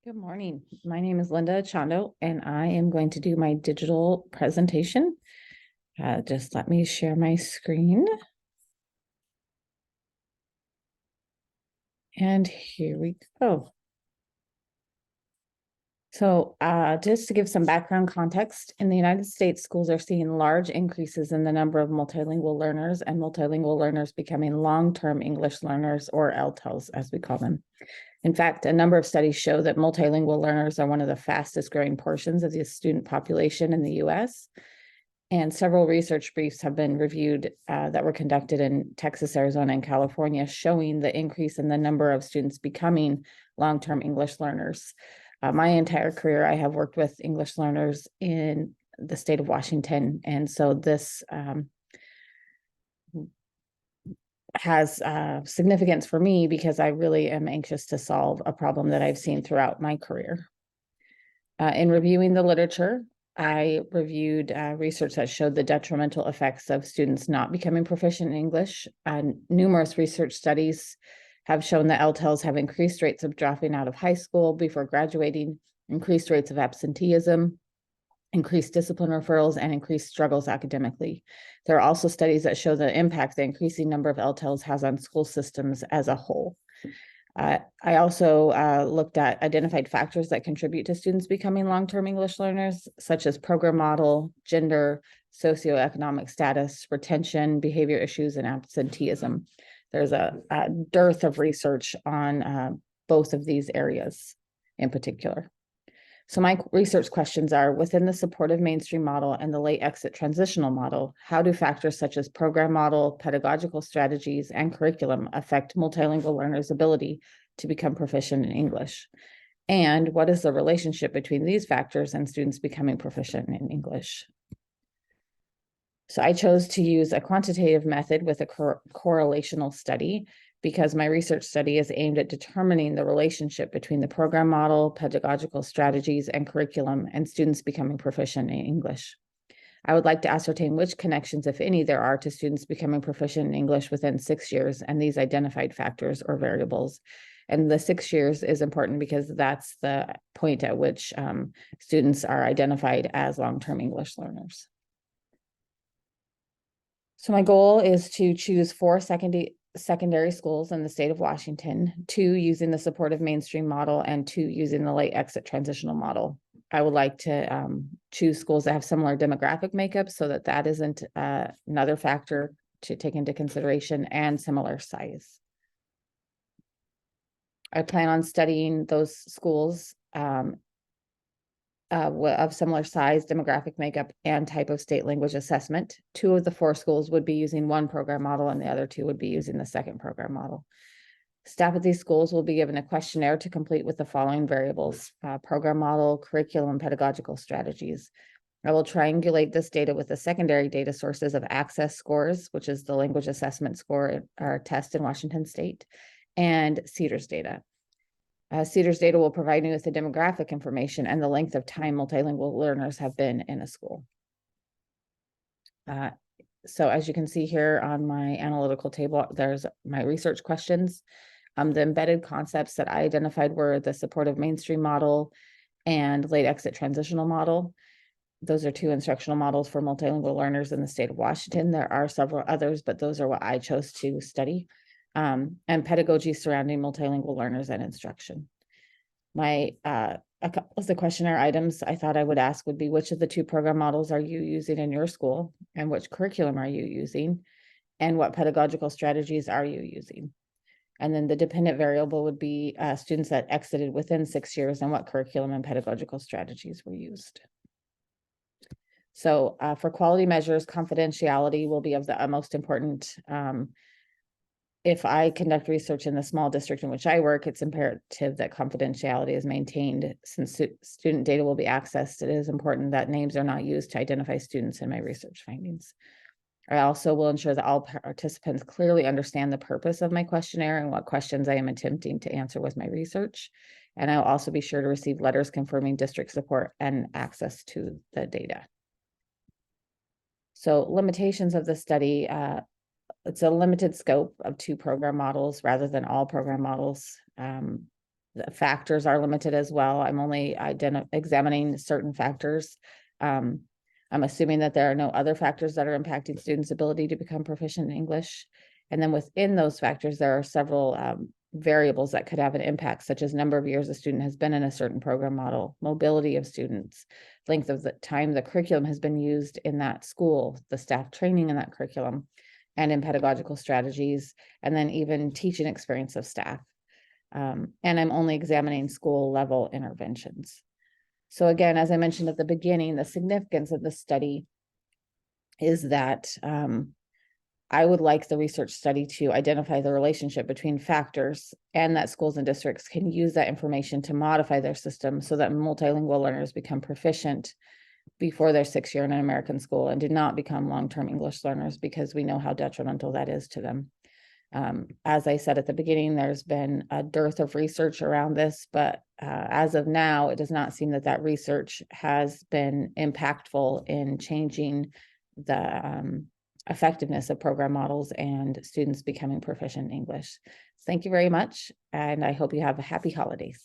Good morning. My name is Linda Achondo, and I am going to do my digital presentation. Just let me share my screen. And here we go. So just to give some background context, in the United States, schools are seeing large increases in the number of multilingual learners and multilingual learners becoming long-term English learners, or LTELs, as we call them. In fact, a number of studies show that multilingual learners are one of the fastest growing portions of the student population in the US. And several research briefs have been reviewed that were conducted in Texas, Arizona, and California, showing the increase in the number of students becoming long-term English learners. My entire career, I have worked with English learners in the state of Washington. And so this has significance for me because I really am anxious to solve a problem that I've seen throughout my career. In reviewing the literature, I reviewed research that showed the detrimental effects of students not becoming proficient in English. Numerous research studies have shown that LTELs have increased rates of dropping out of high school before graduating, increased rates of absenteeism, increased discipline referrals, and increased struggles academically. There are also studies that show the impact the increasing number of LTELs has on school systems as a whole. I also looked at identified factors that contribute to students becoming long-term English learners, such as program model, gender, socioeconomic status, retention, behavior issues, and absenteeism. There's a dearth of research on both of these areas in particular. So my research questions are, within the supportive mainstream model and the late exit transitional model, how do factors such as program model, pedagogical strategies, and curriculum affect multilingual learners' ability to become proficient in English? And what is the relationship between these factors and students becoming proficient in English? So I chose to use a quantitative method with a correlational study because my research study is aimed at determining the relationship between the program model, pedagogical strategies, and curriculum and students becoming proficient in English. I would like to ascertain which connections, if any, there are to students becoming proficient in English within 6 years and these identified factors or variables. And the 6 years is important because that's the point at which students are identified as long-term English learners. So my goal is to choose 4 secondary schools in the state of Washington, 2 using the supportive mainstream model and 2 using the late exit transitional model. I would like to choose schools that have similar demographic makeup so that that isn't another factor to take into consideration, and similar size. I plan on studying those schools of similar size, demographic makeup, and type of state language assessment. 2 of the 4 schools would be using one program model and the other 2 would be using the second program model. Staff at these schools will be given a questionnaire to complete with the following variables: program model, curriculum, pedagogical strategies. I will triangulate this data with the secondary data sources of access scores, which is the language assessment score or test in Washington State, and CEDARS data. CEDARS data will provide me with the demographic information and the length of time multilingual learners have been in a school. So as you can see here on my analytical table, there's my research questions. The embedded concepts that I identified were the supportive mainstream model and late exit transitional model. Those are 2 instructional models for multilingual learners in the state of Washington. There are several others, but those are what I chose to study. And pedagogy surrounding multilingual learners and instruction. A couple of the questionnaire items I thought I would ask would be, which of the 2 program models are you using in your school, and which curriculum are you using, and what pedagogical strategies are you using? And then the dependent variable would be students that exited within 6 years and what curriculum and pedagogical strategies were used. So for quality measures, confidentiality will be of the utmost importance. If I conduct research in the small district in which I work, it's imperative that confidentiality is maintained. Since student data will be accessed, it is important that names are not used to identify students in my research findings. I also will ensure that all participants clearly understand the purpose of my questionnaire and what questions I am attempting to answer with my research. And I'll also be sure to receive letters confirming district support and access to the data. So limitations of the study, it's a limited scope of 2 program models rather than all program models. The factors are limited as well. I'm only examining certain factors. I'm assuming that there are no other factors that are impacting students' ability to become proficient in English. And then within those factors, there are several variables that could have an impact, such as number of years a student has been in a certain program model, mobility of students, length of the time the curriculum has been used in that school, the staff training in that curriculum, and in pedagogical strategies, and then even teaching experience of staff. And I'm only examining school level interventions. So again, as I mentioned at the beginning, the significance of this study is that I would like the research study to identify the relationship between factors, and that schools and districts can use that information to modify their system so that multilingual learners become proficient before their 6th year in an American school and do not become long-term English learners, because we know how detrimental that is to them. As I said at the beginning, there's been a dearth of research around this, but as of now, it does not seem that that research has been impactful in changing the effectiveness of program models and students becoming proficient in English. Thank you very much, and I hope you have happy holidays.